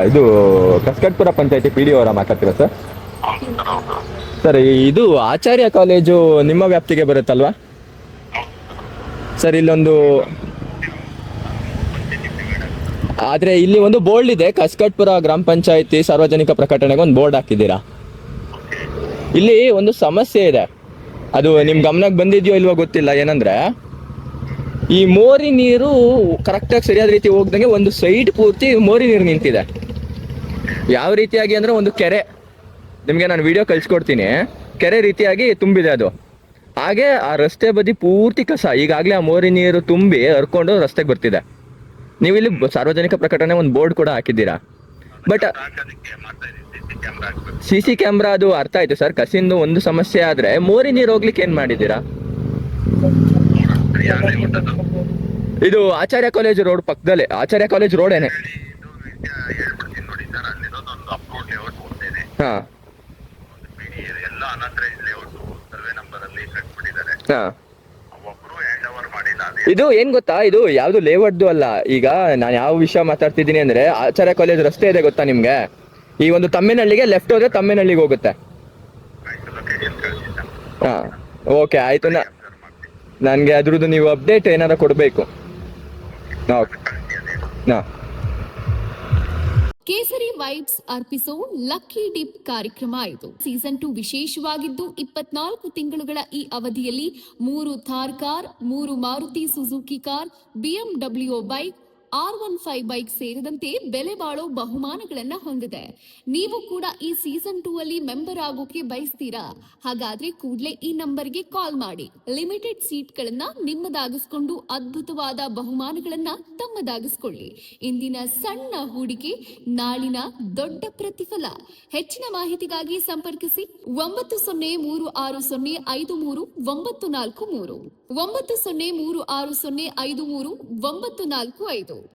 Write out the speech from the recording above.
ಇದು ಕಸ್ಕಟ್ಪುರ ಪಂಚಾಯತಿ P D ಅವರ ಮಾತಾಡ್ತೀರಾ ಸರ್? ಸರ್ ಇದು ಆಚಾರ್ಯ ಕಾಲೇಜು ನಿಮ್ಮ ವ್ಯಾಪ್ತಿಗೆ ಬರುತ್ತಲ್ವಾ ಸರ್? ಇಲ್ಲೊಂದು ಆದ್ರೆ ಇಲ್ಲಿ ಒಂದು ಬೋರ್ಡ್ ಇದೆ, ಕಸ್ಕಟ್ಪುರ ಗ್ರಾಮ ಪಂಚಾಯತಿ ಸಾರ್ವಜನಿಕ ಪ್ರಕಟಣೆಗೆ ಒಂದು ಬೋರ್ಡ್ ಹಾಕಿದ್ದೀರಾ. ಇಲ್ಲಿ ಒಂದು ಸಮಸ್ಯೆ ಇದೆ, ಅದು ನಿಮ್ ಗಮನಕ್ಕೆ ಬಂದಿದ್ಯೋ ಇಲ್ವೋ ಗೊತ್ತಿಲ್ಲ. ಏನಂದ್ರೆ ಈ ಮೋರಿ ನೀರು ಕರೆಕ್ಟಾಗಿ ಸರಿಯಾದ ರೀತಿ ಹೋಗ್ದಂಗೆ ಒಂದು ಸೈಡ್ ಪೂರ್ತಿ ಮೋರಿ ನೀರು ನಿಂತಿದೆ. ಯಾವ ರೀತಿಯಾಗಿ ಅಂದ್ರೆ ಒಂದು ಕೆರೆ, ನಿಮಗೆ ನಾನು ವಿಡಿಯೋ ಕಳ್ಸಿಕೊಡ್ತೀನಿ, ಕೆರೆ ರೀತಿಯಾಗಿ ತುಂಬಿದೆ ಅದು. ಹಾಗೆ ಆ ರಸ್ತೆ ಬದಿ ಪೂರ್ತಿ ಕಸ, ಈಗಾಗಲೇ ಆ ಮೋರಿ ನೀರು ತುಂಬಿ ಹರ್ಕೊಂಡು ರಸ್ತೆಗೆ ಬರ್ತಿದೆ. ನೀವು ಇಲ್ಲಿ ಸಾರ್ವಜನಿಕ ಪ್ರಕಟಣೆ ಒಂದು ಬೋರ್ಡ್ ಕೂಡ ಹಾಕಿದ್ದೀರಾ. ಬಟ್ CC ಕ್ಯಾಮ್ರಾ ಅದು ಅರ್ಥ ಆಯ್ತು ಸರ್, ಕಸಿಂದು ಒಂದು ಸಮಸ್ಯೆ ಆದ್ರೆ ಮೋರಿ ನೀರು ಹೋಗ್ಲಿಕ್ಕೆ ಏನ್ ಮಾಡಿದ್ದೀರಾ? ಇದು ಆಚಾರ್ಯ ಕಾಲೇಜ್ ರೋಡ್ ಪಕ್ಕದಲ್ಲೇ, ಆಚಾರ್ಯ ಕಾಲೇಜ್ ರೋಡೇನೆ. ಹಾ ಹಾ, ಇದು ಏನ್ ಗೊತ್ತಾ, ಇದು ಯಾವ್ದು ಲೇಔಟ್ದು ಅಲ್ಲ. ಈಗ ನಾನು ಯಾವ ವಿಷಯ ಮಾತಾಡ್ತಿದ್ದೀನಿ ಅಂದ್ರೆ, ಆಚಾರ್ಯ ಕಾಲೇಜ್ ರಸ್ತೆ ಇದೆ ಗೊತ್ತಾ ನಿಮ್ಗೆ? ಈ ಒಂದು ತಮ್ಮೇನಹಳ್ಳಿಗೆ ಲೆಫ್ಟ್ ಹೋದ್ರೆ ತಮ್ಮೇನಹಳ್ಳಿಗೆ ಹೋಗುತ್ತೆ. ಹಾ ಓಕೆ ಆಯ್ತು, ನನ್ಗೆ ಅದ್ರದ್ದು ನೀವು ಅಪ್ಡೇಟ್ ಏನಾರ ಕೊಡ್ಬೇಕು. ಹಾ ಕೇಸರಿ ವೈಬ್ಸ್ ಅರ್ಪಿಸೋ ಲಕ್ಕಿ ಡಿಪ್ ಕಾರ್ಯಕ್ರಮ ಇದು. ಸೀಸನ್ 2 ವಿಶೇಷವಾಗಿದ್ದು 24 ತಿಂಗಳುಗಳ ಈ ಅವಧಿಯಲ್ಲಿ 3 Thar car, 3 Maruti Suzuki car, BMW bike, R15 bike ಸೇರಿದಂತೆ ಬೆಲೆ ಬಾಳೋ ಬಹುಮಾನಗಳನ್ನ ಹೊಂದಿದೆ. ನೀವು ಕೂಡ ಈ ಸೀಸನ್ 2 ಅಲ್ಲಿ ಮೆಂಬರ್ ಆಗೋಕೆ ಬಯಸ್ತೀರಾ? ಹಾಗಾದ್ರೆ ಕೂಡಲೇ ಈ ನಂಬರ್ಗೆ ಕಾಲ್ ಮಾಡಿ ಲಿಮಿಟೆಡ್ ಸೀಟ್ಗಳನ್ನ ನಿಮ್ಮದಾಗಿಸ್ಕೊಂಡು ಅದ್ಭುತವಾದ ಬಹುಮಾನಗಳನ್ನ ತಮ್ಮದಾಗಿಸ್ಕೊಳ್ಳಿ. ಇಂದಿನ ಸಣ್ಣ ಹೂಡಿಕೆ ನಾಳಿನ ದೊಡ್ಡ ಪ್ರತಿಫಲ. ಹೆಚ್ಚಿನ ಮಾಹಿತಿಗಾಗಿ ಸಂಪರ್ಕಿಸಿ 9036053943 9036053945.